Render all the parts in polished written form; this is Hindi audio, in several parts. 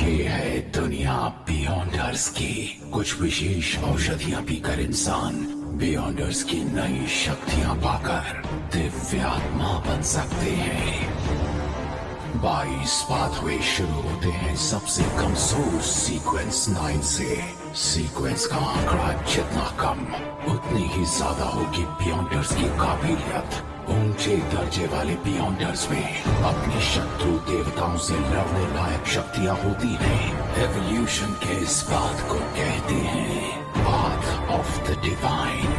ये है दुनिया बियॉन्डर्स की। कुछ विशेष औषधियां पीकर इंसान बियॉन्डर्स की नई शक्तियां पाकर दिव्यात्मा बन सकते हैं। 22 पाथवे शुरू होते हैं सबसे कमजोर सीक्वेंस 9 से। सीक्वेंस का आंकड़ा जितना कम उतनी ही ज्यादा होगी बियॉन्डर्स की काबिलियत। ऊंचे दर्जे वाले बियॉन्डर्स में अपने शत्रु देवताओं से लड़ने लायक शक्तियां होती हैं। एवोल्यूशन के इस बात को कहते हैं पाथ ऑफ द डिवाइन।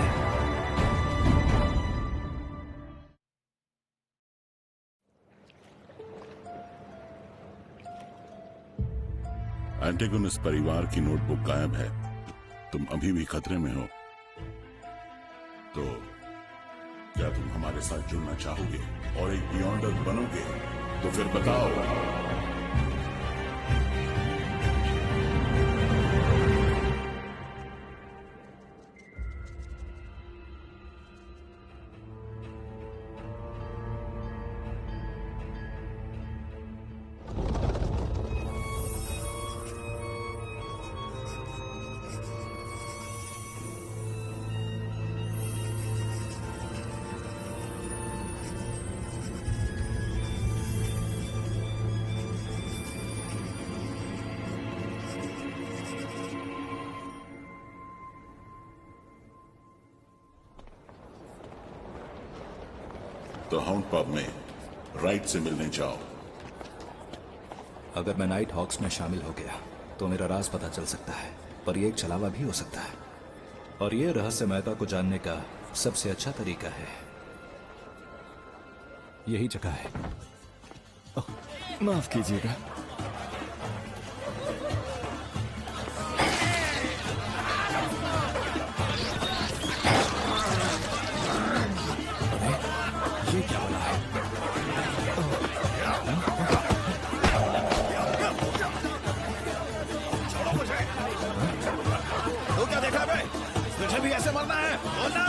एंटेगोनिस परिवार की नोटबुक गायब है। तुम अभी भी खतरे में हो, तो क्या तुम हमारे साथ जुड़ना चाहोगे और एक बियॉन्डर बनोगे? तो फिर बताओ। तो हाउंड पब में राइट से मिलने जाओ। अगर मैं नाइट हॉक्स में शामिल हो गया तो मेरा राज पता चल सकता है, पर यह एक छलावा भी हो सकता है। और यह रहस्यमयता को जानने का सबसे अच्छा तरीका है। यही जगह है। माफ कीजिएगा। ये क्या वाला है? तो क्या देखा बे? तुझे भी ऐसे मरना है? बोलना।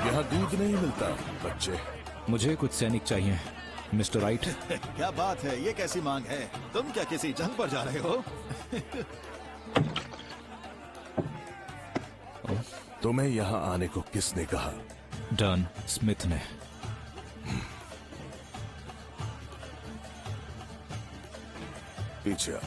यहाँ दूध नहीं मिलता बच्चे। मुझे कुछ सैनिक चाहिए, मिस्टर राइट। क्या बात है, ये कैसी मांग है? तुम क्या किसी जंग पर जा रहे हो? तुम्हें यहाँ आने को किसने कहा? डन स्मिथ ने। पीछे आ।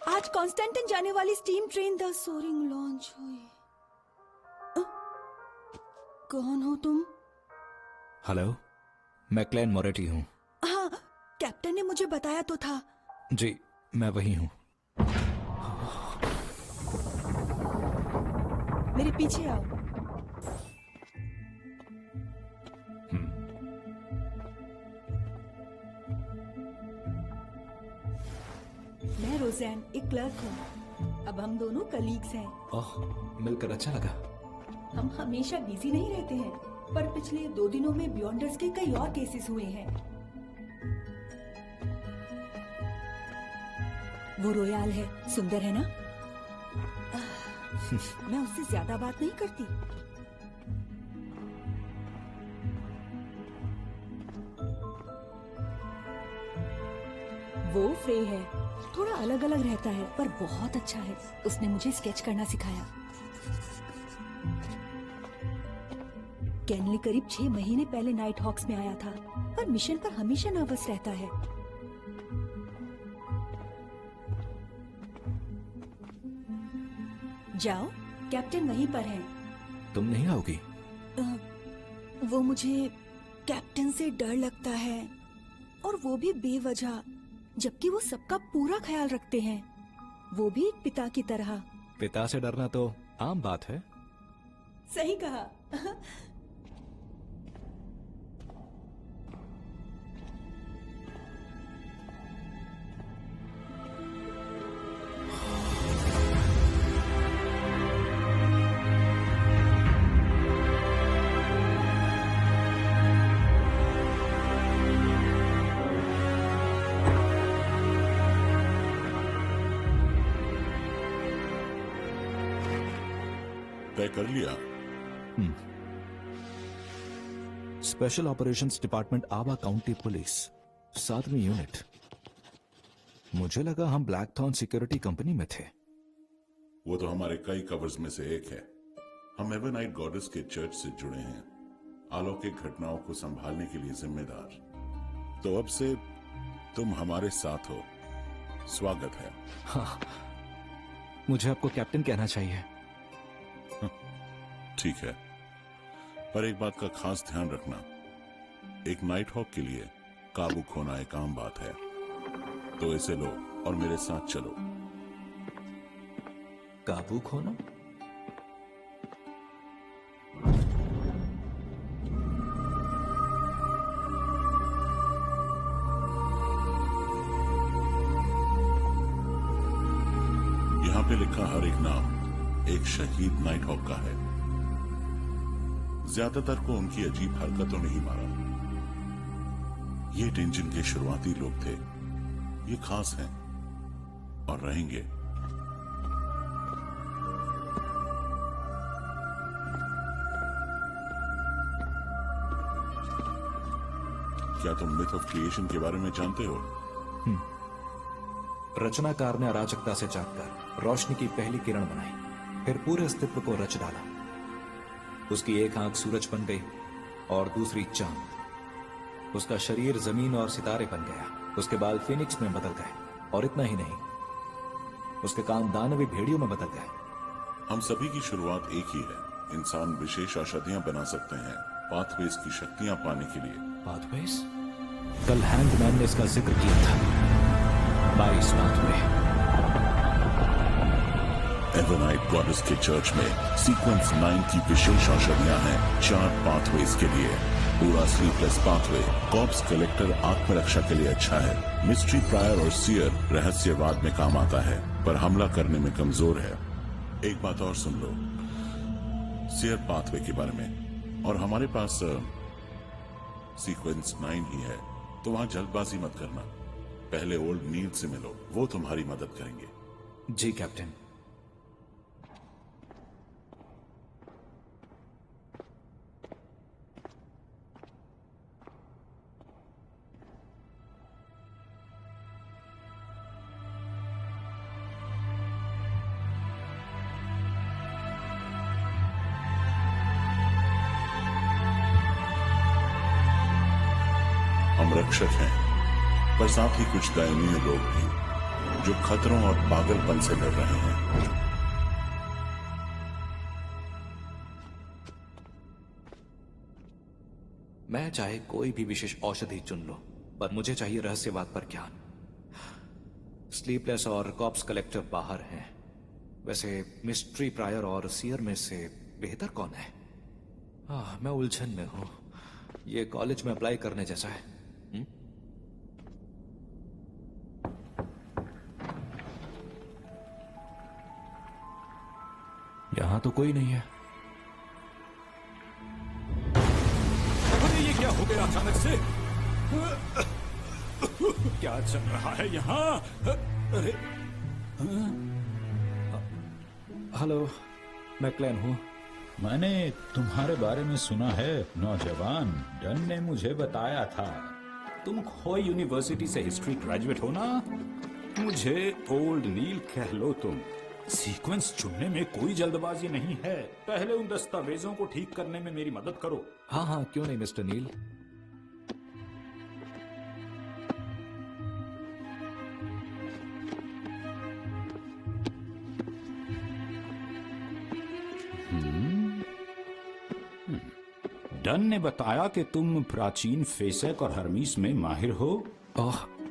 आज कॉन्स्टेंटिन जाने वाली steam train the soaring launch हुई। कौन हो तुम? हेलो, मैं क्लेन मोरेटी हूँ। हाँ, कैप्टन ने मुझे बताया तो था। जी, मैं वही हूँ। मेरे पीछे आओ। मैं रोज़ैन, एक क्लर्क हूँ। अब हम दोनों कलीग्स हैं। ओह, मिलकर अच्छा लगा। हम हमेशा बिजी नहीं रहते हैं, पर पिछले 2 दिनों में बियॉन्डर्स के कई और केसेस हुए हैं। वो रोयाल है, सुंदर है ना? मैं उससे ज्यादा बात नहीं करती। वो फ्रे है, थोड़ा अलग अलग रहता है पर बहुत अच्छा है। उसने मुझे स्केच करना सिखाया। कैनली करीब 6 महीने पहले नाइट हॉक्स में आया था, पर मिशन पर हमेशा नर्वस रहता है। जाओ, कैप्टन वहीं पर है। तुम नहीं आओगी? वो मुझे कैप्टन से डर लगता है, और वो भी बेवजह, जबकि वो सबका पूरा ख्याल रखते हैं। वो भी एक पिता की तरह। पिता से डरना तो आम बात है। सही कहा। तय कर लिया? स्पेशल ऑपरेशंस डिपार्टमेंट आवा काउंटी पुलिस 7वीं यूनिट। मुझे लगा हम ब्लैकथॉर्न सिक्योरिटी कंपनी में थे। वो तो हमारे कई कवर्स में से एक है। हम एवनाइट गॉडेस के चर्च से जुड़े हैं, अलौकिक घटनाओं को संभालने के लिए जिम्मेदार। तो अब से तुम हमारे साथ हो। स्वागत है। हाँ, मुझे आपको कैप्टन कहना चाहिए। ठीक है, पर एक बात का खास ध्यान रखना, एक नाइट हॉक के लिए काबू खोना एक आम बात है। तो इसे लो और मेरे साथ चलो। काबू खोना? यहां पे लिखा हर एक नाम एक शहीद नाइट हॉक का है। ज्यादातर को उनकी अजीब हरकतों ने ही मारा। ये टेंशन के शुरुआती लोग थे। ये खास हैं और रहेंगे। क्या तुम मिथ ऑफ क्रिएशन के बारे में जानते हो? रचनाकार ने अराजकता से जागकर रोशनी की पहली किरण बनाई, फिर पूरे अस्तित्व को रच डाला। उसकी एक आंख सूरज बन गई और दूसरी चांद। उसका शरीर जमीन और सितारे बन गया। उसके बाल फिनिक्स में बदल गए, और इतना ही नहीं, उसके कान दानवी भेड़ियों में बदल गए। हम सभी की शुरुआत एक ही है। इंसान विशेष औषधियां बना सकते हैं पाथवेज की शक्तियां पाने के लिए। पाथवेज? कल हैंगमैन ने इसका जिक्र किया था। 22 पाथवे। एवनाइट गॉडेस के चर्च में सीक्वेंस 9 की विशेष औषधियां हैं 4 पाथवेज के लिए। पूरा स्लीपलेस पाथवे कॉर्प्स कलेक्टर आत्मरक्षा के लिए अच्छा है। मिस्ट्री प्रायर और सियर रहस्यवाद में काम आता है, पर हमला करने में कमजोर है। एक बात और सुन लो सियर पाथवे के बारे में, और हमारे पास सीक्वेंस 9 ही है, तो वहां जल्दबाजी मत करना। पहले ओल्ड नील से मिलो, वो तुम्हारी मदद करेंगे। जी कैप्टन। हम रक्षक हैं, पर साथ ही कुछ दयनीय लोग भी, जो खतरों और पागलपन से लड़ रहे हैं। मैं चाहे कोई भी विशेष औषधि चुन लो, पर मुझे चाहिए रहस्यवाद पर ज्ञान। स्लीपलेस और कॉप्स कलेक्टर बाहर हैं। वैसे मिस्ट्री प्रायर और सियर में से बेहतर कौन है? मैं उलझन में हूं। ये कॉलेज में अप्लाई करने जैसा है। यहां तो कोई नहीं है। अरे ये क्या हो गया अचानक से? क्या चल रहा है यहाँ? अरे हेलो, मैं क्लेन हूं। मैंने तुम्हारे बारे में सुना है नौजवान। डन ने मुझे बताया था। तुम खोई यूनिवर्सिटी से हिस्ट्री ग्रेजुएट हो ना? मुझे ओल्ड नील कह लो तुम। सीक्वेंस चुनने में कोई जल्दबाजी नहीं है। पहले उन दस्तावेजों को ठीक करने में मेरी मदद करो। हाँ हाँ, क्यों नहीं मिस्टर नील। डन ने बताया कि तुम प्राचीन फेसेक और हर्मीस में माहिर हो।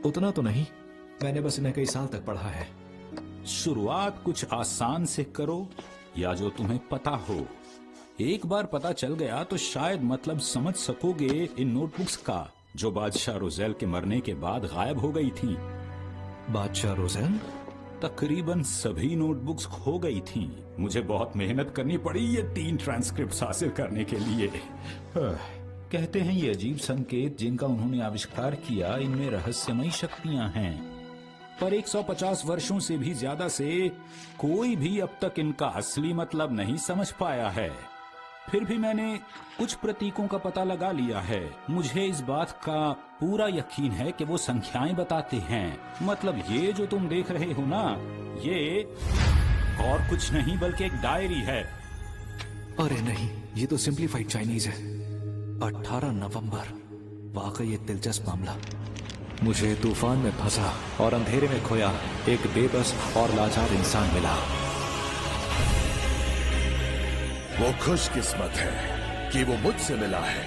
उतना तो नहीं, मैंने बस इन्हें कई साल तक पढ़ा है। शुरुआत कुछ आसान से करो, या जो तुम्हें पता हो। एक बार पता चल गया तो शायद मतलब समझ सकोगे इन नोटबुक्स का, जो बादशाह रोजेल के मरने के बाद गायब हो गई थी। बादशाह रोजेल? तकरीबन सभी नोटबुक्स खो गई थी। मुझे बहुत मेहनत करनी पड़ी ये 3 ट्रांसक्रिप्ट हासिल करने के लिए। कहते हैं ये अजीब संकेत जिनका उन्होंने आविष्कार किया, इनमें रहस्यमयी शक्तियां हैं, पर 150 वर्षों से भी ज्यादा से कोई भी अब तक इनका असली मतलब नहीं समझ पाया है। फिर भी मैंने कुछ प्रतीकों का पता लगा लिया है। मुझे इस बात का पूरा यकीन है कि वो संख्याएं बताते हैं। मतलब ये जो तुम देख रहे हो ना, ये और कुछ नहीं बल्कि एक डायरी है। अरे नहीं, ये तो सिंप्लीफाइड चाइनीज है। 18 नवंबर, वाकई एक दिलचस्प मामला। मुझे तूफान में फंसा और अंधेरे में खोया एक बेबस और लाचार इंसान मिला। वो खुशकिस्मत है कि वो मुझसे मिला है,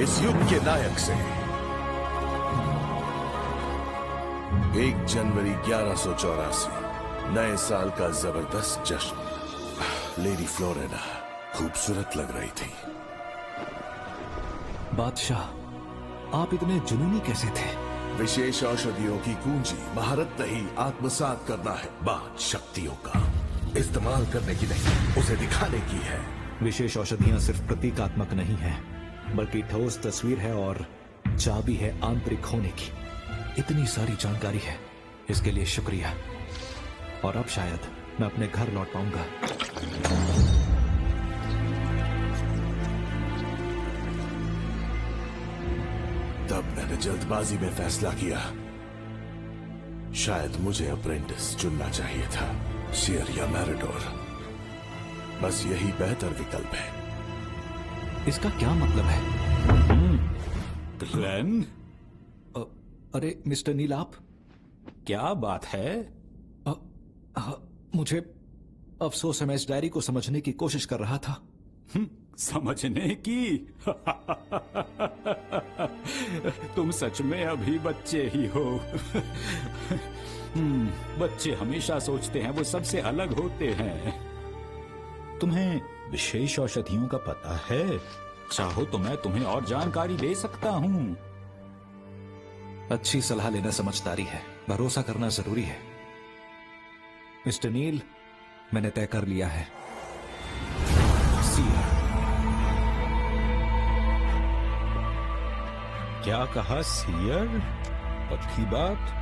इस युग के नायक से। 1 जनवरी 1184, नए साल का जबरदस्त जश्न। लेडी फ्लोरेना खूबसूरत लग रही थी। बादशाह, आप इतने जुनूनी कैसे थे? विशेष औषधियों की कुंजी महारत नहीं, आत्मसात करना है। बात शक्तियों का इस्तेमाल करने की नहीं, उसे दिखाने की है। विशेष औषधियां सिर्फ प्रतीकात्मक नहीं है, बल्कि ठोस तस्वीर है और चाबी है आंतरिक होने की। इतनी सारी जानकारी है, इसके लिए शुक्रिया। और अब शायद मैं अपने घर लौट पाऊंगा। तब मैंने जल्दबाजी में फैसला किया, शायद मुझे अप्रेंटिस चुनना चाहिए था, सियर या मैरिडोर। बस यही बेहतर विकल्प है। इसका क्या मतलब है? ग्लेन? अरे मिस्टर नील, आप? क्या बात है? मुझे अफसोस है, मैं इस डायरी को समझने की कोशिश कर रहा था। समझने की? तुम सच में अभी बच्चे ही हो। बच्चे हमेशा सोचते हैं वो सबसे अलग होते हैं। तुम्हें विशेष औषधियों का पता है? चाहो तो मैं तुम्हें और जानकारी दे सकता हूँ। अच्छी सलाह लेना समझदारी है, भरोसा करना जरूरी है। मिस्टर नील, मैंने तय कर लिया है। सीयर। क्या कहा सीयर? पक्की बात?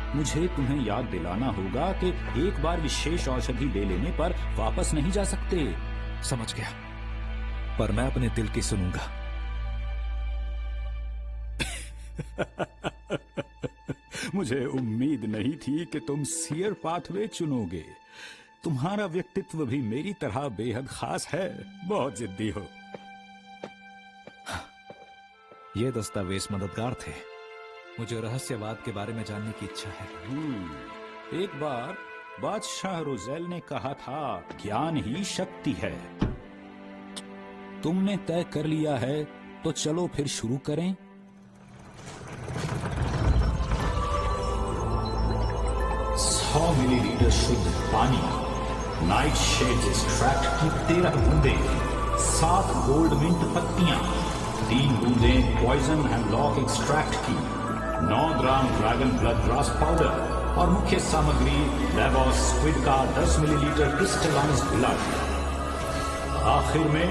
मुझे तुम्हें याद दिलाना होगा कि एक बार विशेष औषधि ले लेने पर वापस नहीं जा सकते। समझ गया, पर मैं अपने दिल की सुनूंगा। मुझे उम्मीद नहीं थी कि तुम सियर पाथवे चुनोगे। तुम्हारा व्यक्तित्व भी मेरी तरह बेहद खास है। बहुत जिद्दी हो। ये दस्तावेज मददगार थे। मुझे रहस्यवाद के बारे में जानने की इच्छा है। एक बार बादशाह रोजेल ने कहा था, ज्ञान ही शक्ति है। तुमने तय कर लिया है तो चलो फिर शुरू करें। सौ मिलीलीटर शुद्ध पानी, नाइट शेड एक्सट्रैक्ट की 13 बूंदे, 7 गोल्ड मिंट पत्तियां, 3 बूंदें पॉइजन हेमलॉक एक्सट्रैक्ट की, 9 ग्राम ड्रैगन ब्लड ग्रास पाउडर और मुख्य सामग्री लेवोस स्क्विड का 10 मिलीलीटर क्रिस्टलाइज्ड ब्लड। आखिर में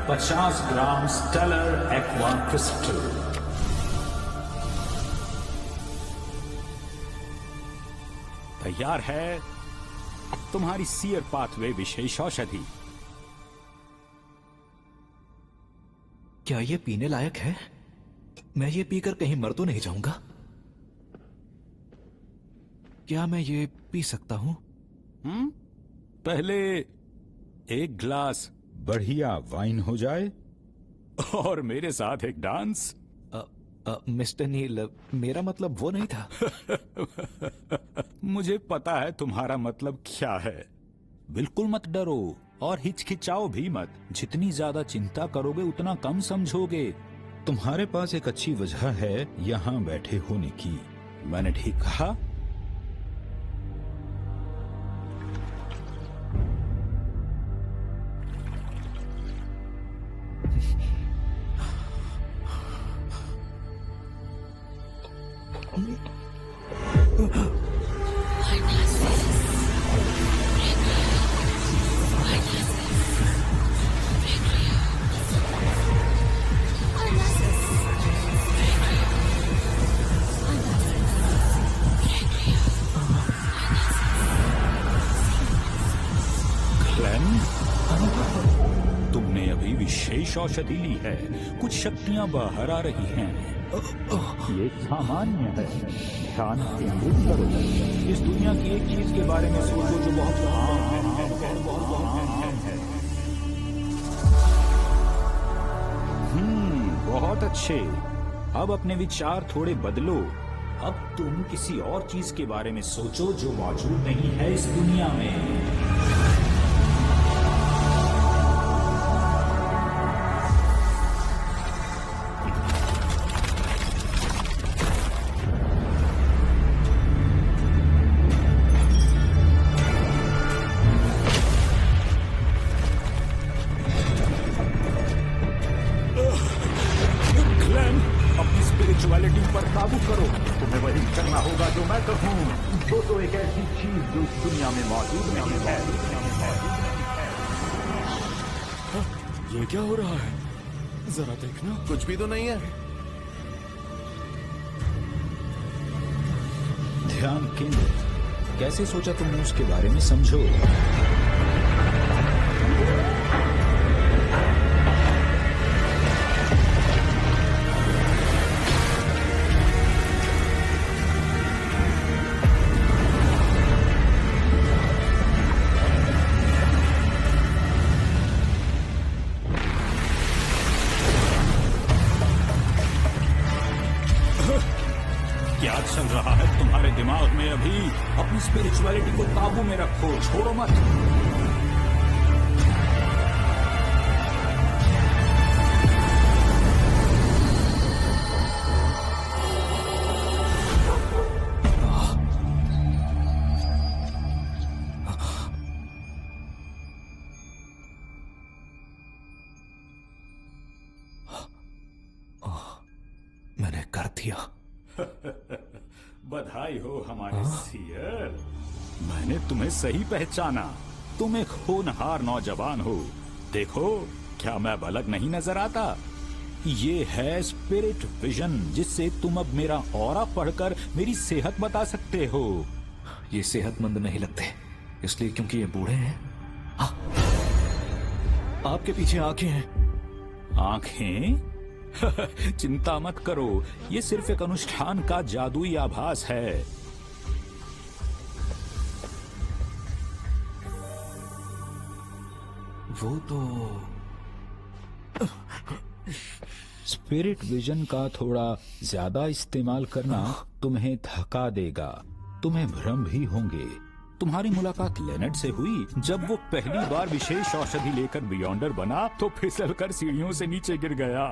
50 ग्राम स्टेलर एक्वा क्रिस्टल। तैयार है तुम्हारी सियर पाथवे विशेष औषधि। क्या ये पीने लायक है? मैं ये पीकर कहीं मर तो नहीं जाऊंगा? क्या मैं ये पी सकता हूं? पहले एक ग्लास बढ़िया वाइन हो जाए और मेरे साथ एक डांस। मिस्टर नील, मेरा मतलब वो नहीं था। मुझे पता है तुम्हारा मतलब क्या है। बिल्कुल मत डरो और हिचकिचाओ भी मत। जितनी ज्यादा चिंता करोगे उतना कम समझोगे। तुम्हारे पास एक अच्छी वजह है यहाँ बैठे होने की। मैंने ठीक कहा? तुमने अभी विशेष औषधि ली है, कुछ शक्तियां बाहर आ रही हैं। ये सामान्य है। ध्यान केंद्रित करो। इस दुनिया की एक चीज के बारे में सोचो जो बहुत आम है। बहुत अच्छे। अब अपने विचार थोड़े बदलो। अब तुम किसी और चीज के बारे में सोचो जो मौजूद नहीं है इस दुनिया में। स्पिरिचुअलिटी पर काबू करो। तुम्हें वही करना होगा जो मैं कहूँ। तो एक ऐसी चीज जो इस दुनिया में मौजूद नहीं है। ये क्या हो रहा है? जरा देखना। कुछ भी तो नहीं है। ध्यान केंद्रित। कैसे सोचा तुमने उसके बारे में समझो। क्या चल रहा है तुम्हारे दिमाग में अभी? अपनी स्पिरिचुअलिटी को काबू में रखो, छोड़ो मत। मैंने कर दिया। बधाई हो हमारे सियर। मैंने तुम्हें सही पहचाना। तुम एक होनहार नौजवान हो। देखो, क्या मैं अलग नहीं नजर आता? ये है स्पिरिट विजन, जिससे तुम अब मेरा ऑरा पढ़कर मेरी सेहत बता सकते हो। ये सेहतमंद नहीं लगते, इसलिए क्योंकि ये बूढ़े हैं। आपके पीछे आंखें हैं। आंखें? चिंता मत करो, ये सिर्फ एक अनुष्ठान का जादुई आभास है। वो तो स्पिरिट विजन का थोड़ा ज्यादा इस्तेमाल करना तुम्हें थका देगा। तुम्हें भ्रम भी होंगे। तुम्हारी मुलाकात लेनेट से हुई जब वो पहली बार विशेष औषधि लेकर बियॉन्डर बना तो फिसलकर सीढ़ियों से नीचे गिर गया।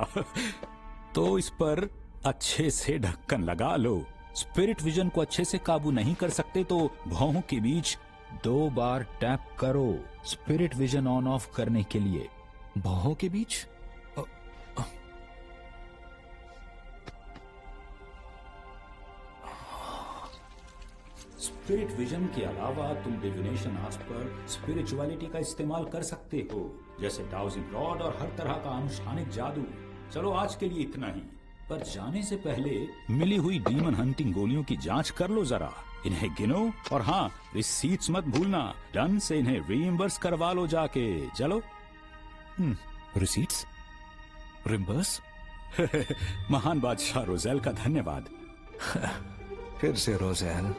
तो इस पर अच्छे से ढक्कन लगा लो। स्पिरिट विजन को अच्छे से काबू नहीं कर सकते तो भौहों के बीच 2 बार टैप करो स्पिरिट विजन ऑन ऑफ करने के लिए। भौहों के बीच? स्पिरिट विजन के अलावा तुम डिविनेशन आस्क पर स्पिरिचुअलिटी का इस्तेमाल कर सकते हो, जैसे डाउजिंग रॉड और हर तरह का अनुष्ठानिक जादू। चलो आज के लिए इतना ही, पर जाने से पहले मिली हुई डीमन हंटिंग गोलियों की जांच कर लो जरा। इन्हें गिनो और हाँ, रिसीट्स मत भूलना। डन से इन्हें रीइंबर्स करवा लो जाके। चलो। रिसीट्स? रिम्बर्स? महान बादशाह रोजेल का धन्यवाद। फिर से रोजेल।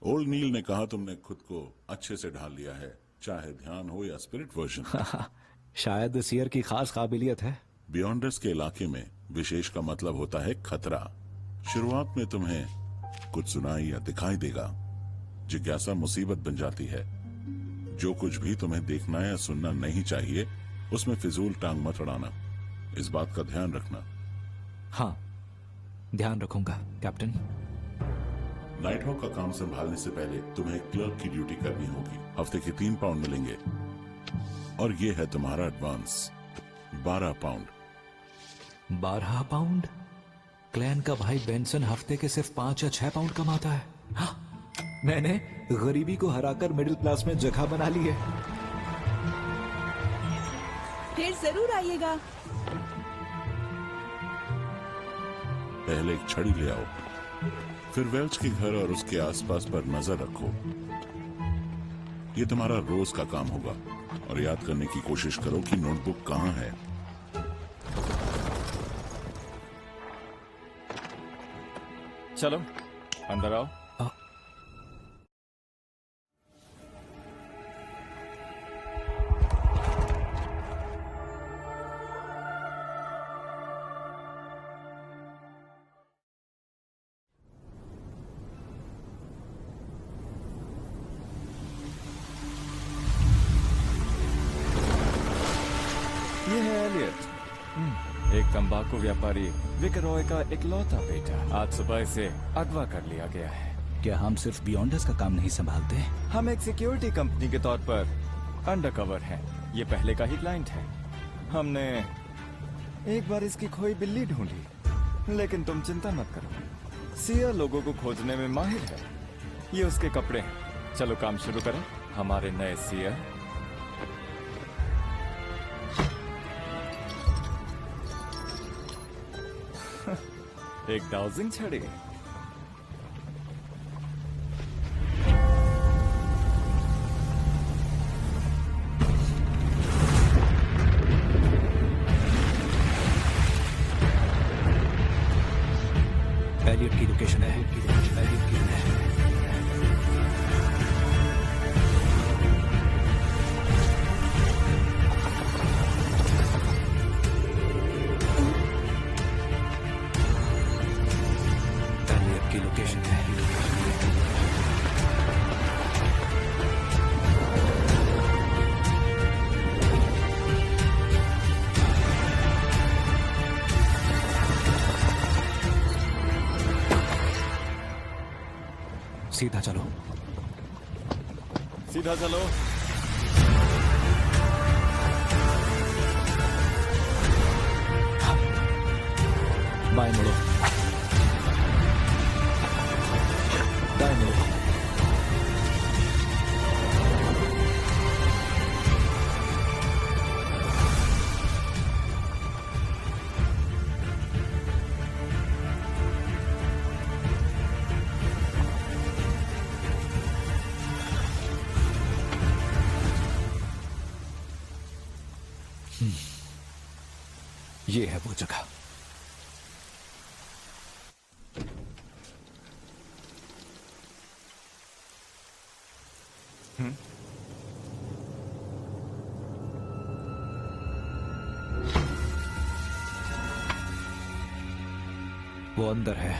ओल्ड नील ने कहा तुमने खुद को अच्छे से ढाल लिया है, चाहे ध्यान हो या स्पिरिट वर्जन। शायद सियर की खास काबिलियत है। बियॉन्डर्स के इलाके में विशेष का मतलब होता है खतरा। शुरुआत में तुम्हें कुछ सुनाई या दिखाई देगा, जिज्ञासा मुसीबत बन जाती है। जो कुछ भी तुम्हें देखना या सुनना नहीं चाहिए उसमें फिजूल टांग मत अड़ाना। इस बात का ध्यान रखना। हाँ, ध्यान रखूंगा कैप्टन। नाइट हॉक का काम संभालने से पहले तुम्हें क्लर्क की ड्यूटी करनी होगी। हफ्ते के 3 पाउंड मिलेंगे और ये है तुम्हारा एडवांस 12 पाउंड। 12 पाउंड? क्लैन का भाई बेंसन हफ्ते के सिर्फ 5 या 6 पाउंड कमाता है। हाँ, मैंने गरीबी को हराकर मिडिल क्लास में जगह बना ली है। फिर जरूर आइएगा। पहले एक छड़ी ले आओ, फिर वेल्च के घर और उसके आसपास पर नजर रखो। ये तुम्हारा रोज का काम होगा और याद करने की कोशिश करो कि नोटबुक कहां है। चलो अंदर आओ। ये है एलियट, एक तंबाकू व्यापारी विकरॉय का इकलौता बेटा। आज सुबह इसे अगवा कर लिया गया है। क्या हम सिर्फ बियॉन्डर्स का काम नहीं संभालते? हम एक सिक्योरिटी कंपनी के तौर पर अंडरकवर हैं। ये पहले का ही क्लाइंट है। हमने एक बार इसकी खोई बिल्ली ढूंढी, लेकिन तुम चिंता मत करो, सिया लोगों को खोजने में माहिर है। ये उसके कपड़े हैं। चलो काम शुरू करें। हमारे नए सिया एक डाउजिंग छड़ी। एलियट की लोकेशन है। एलियट की है। एलियट की लोकेशन है। सीधा चलो। सीधा चलो। बाएं मुड़ो। दाएं मुड़ो। ये है वो जगह। वो अंदर है।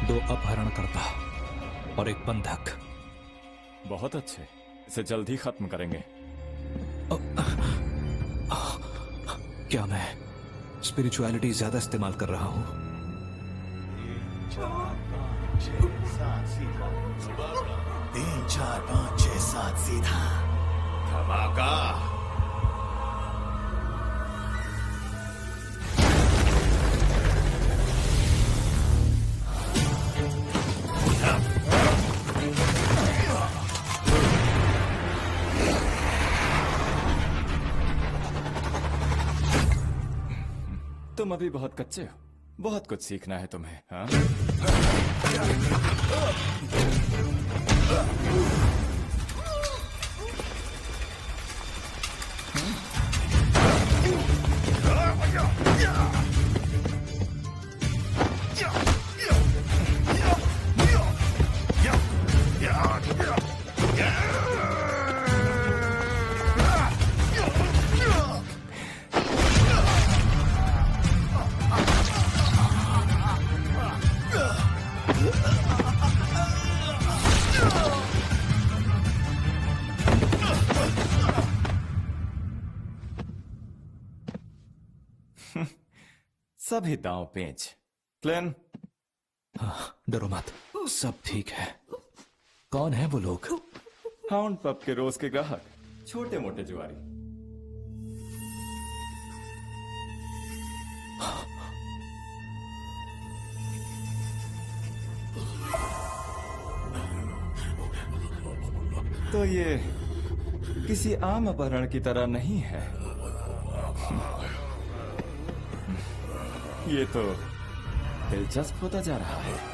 दो अपहरणकर्ता और एक बंधक। बहुत अच्छे, इसे जल्द ही खत्म करेंगे। क्या मैं स्पिरिचुअलिटी ज्यादा इस्तेमाल कर रहा हूं? 3 4 5 6 7 सीधा धमाका। तुम अभी बहुत कच्चे हो, बहुत कुछ सीखना है तुम्हें। हाँ, सभी दांव पेंच। क्लेन, हाँ, डरो मत, सब ठीक है। कौन है वो लोग? हाउंड पब के रोज के ग्राहक, छोटे मोटे जुआरी। तो ये किसी आम अपहरण की तरह नहीं है। ये तो दिलचस्प होता जा रहा है।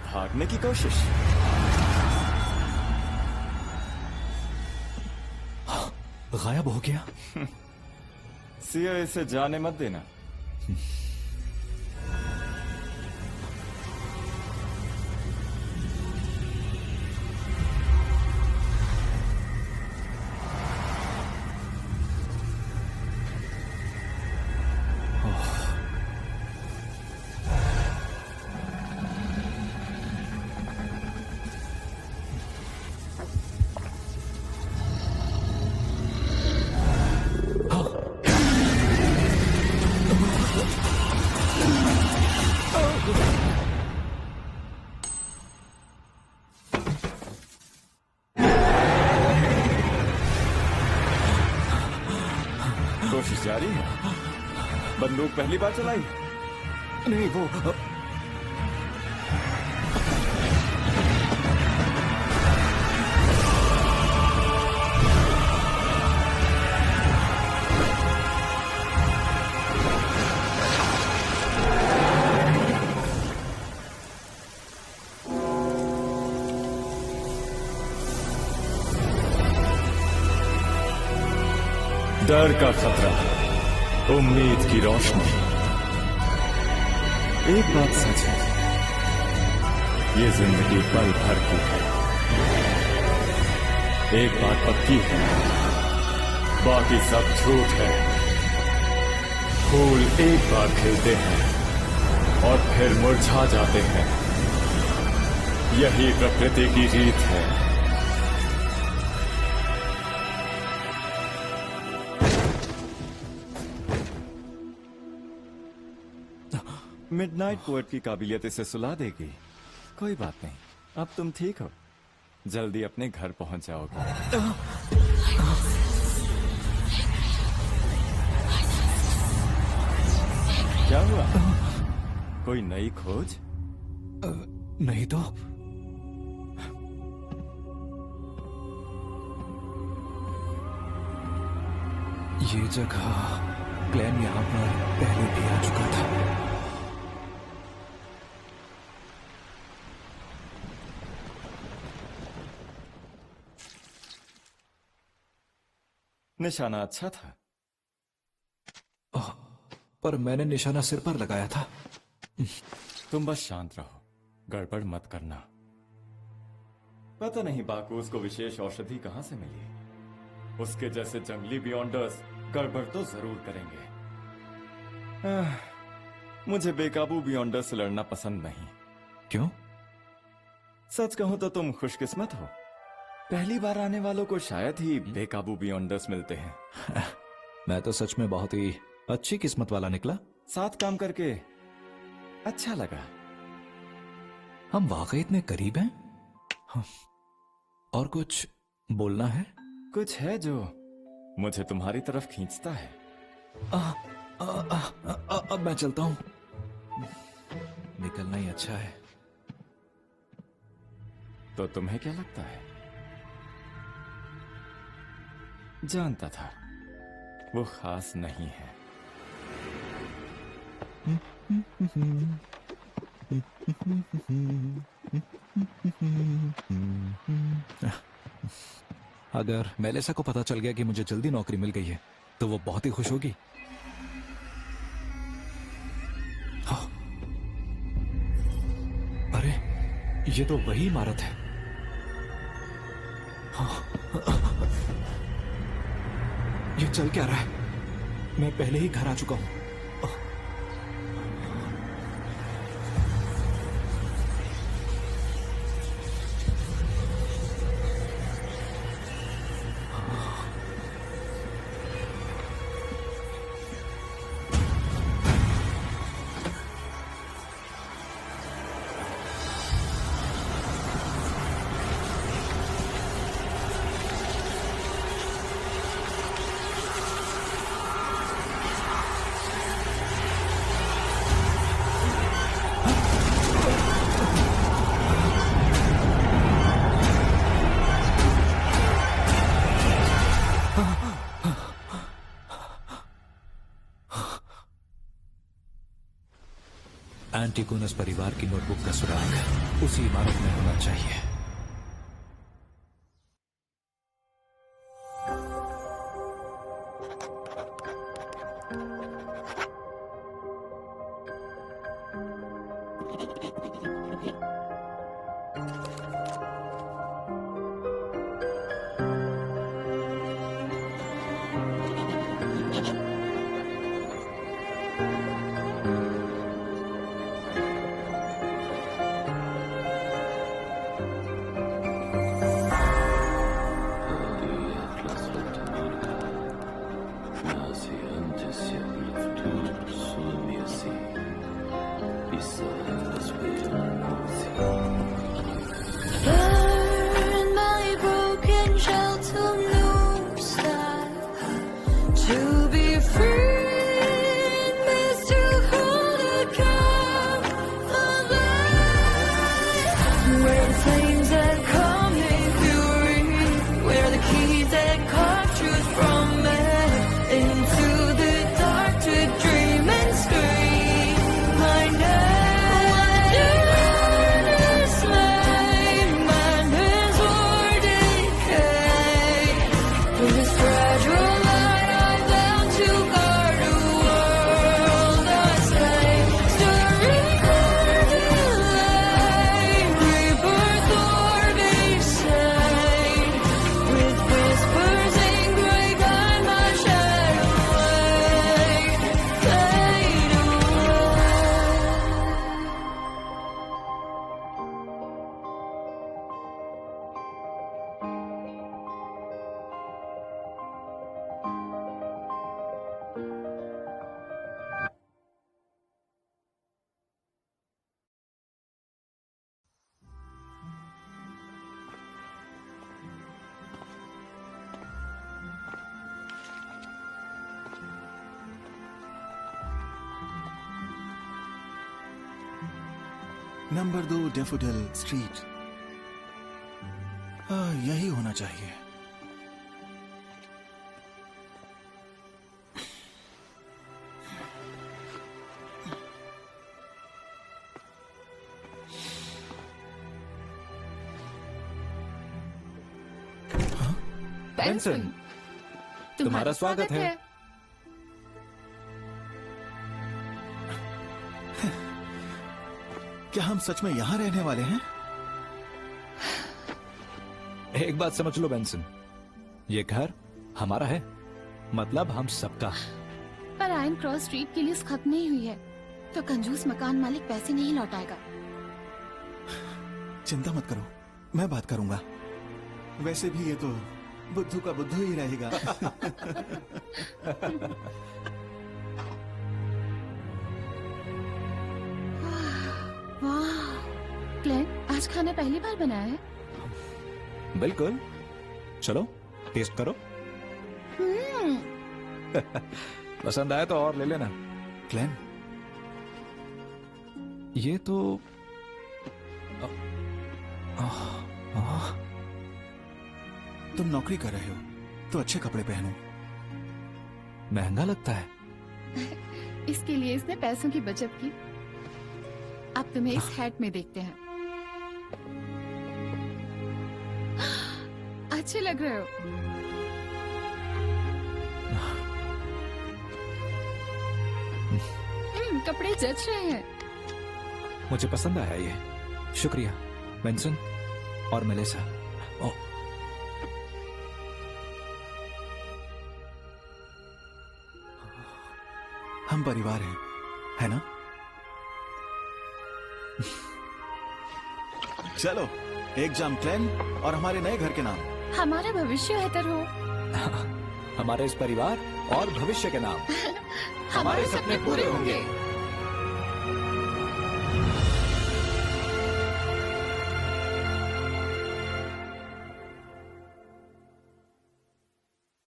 भागने की कोशिश। गायब हो गया। सीओ इसे जाने मत देना। कोशिश जारी है। बंदूक पहली बार चलाई? नहीं, वो डर का खतरा, उम्मीद की रोशनी। एक बात सच है, ये जिंदगी पल भर की है। एक बात पक्की है, बाकी सब झूठ है। फूल एक बार खिलते हैं और फिर मुरझा जाते हैं। यही प्रकृति की रीत है। मिडनाइट पोएट की काबिलियत इसे सुला देगी। कोई बात नहीं, अब तुम ठीक हो, जल्दी अपने घर पहुंच जाओगे। क्या हुआ? कोई नई खोज? नहीं तो। ये जगह ग्लेन यहां पर पहले भी आ चुका था। निशाना अच्छा था, पर मैंने निशाना सिर पर लगाया था। तुम बस शांत रहो, गड़बड़ मत करना। पता नहीं बाकूस को विशेष औषधि कहां से मिली। उसके जैसे जंगली बियॉन्डर्स गड़बड़ तो जरूर करेंगे। मुझे बेकाबू बियॉन्डर से लड़ना पसंद नहीं। क्यों? सच कहूं तो तुम खुशकिस्मत हो। पहली बार आने वालों को शायद ही बेकाबू बियॉन्डर्स मिलते हैं। मैं तो सच में बहुत ही अच्छी किस्मत वाला निकला। साथ काम करके अच्छा लगा। हम वाकई इतने करीब हैं। और कुछ बोलना है? कुछ है जो मुझे तुम्हारी तरफ खींचता है। अब मैं चलता हूं। निकलना ही अच्छा है। तो तुम्हें क्या लगता है? जानता था वो खास नहीं है। अगर मेलिसा को पता चल गया कि मुझे जल्दी नौकरी मिल गई है तो वो बहुत ही खुश होगी। ये तो वही इमारत है। ये चल क्या रहा है? मैं पहले ही घर आ चुका हूं। एंटिगोनस परिवार की नोटबुक का सुराग उसी इमारत में होना चाहिए। Number 2 daffodil street. यही होना चाहिए। बेंसन, तुम्हारा स्वागत है। क्या हम सच में यहाँ रहने वाले हैं? एक बात समझ लो बेंसन, ये घर हमारा है, मतलब हम सबका। पर आयन क्रॉस स्ट्रीट की लिस्ट खत्म नहीं हुई है, तो कंजूस मकान मालिक पैसे नहीं लौटाएगा। चिंता मत करो, मैं बात करूंगा। वैसे भी ये तो बुद्धू का बुद्धू ही रहेगा। वाह, क्लेन, आज खाना पहली बार बनाया है? बिल्कुल, चलो टेस्ट करो। पसंद आया तो और ले लेना। क्लेन, ये तो तुम नौकरी कर रहे हो तो अच्छे कपड़े पहनो। महंगा लगता है। इसके लिए इसने पैसों की बचत की। अब तुम्हें इस हैट में देखते हैं। अच्छे लग रहे हो। कपड़े जच रहे हैं। मुझे पसंद आया ये, शुक्रिया। बेंसन और मेलिसा। ओ, हम परिवार हैं, है ना? चलो, एक जाम क्लेन और हमारे नए घर के नाम। हमारा भविष्य बेहतर हो। हमारे इस परिवार और भविष्य के नाम। हमारे सपने पूरे होंगे।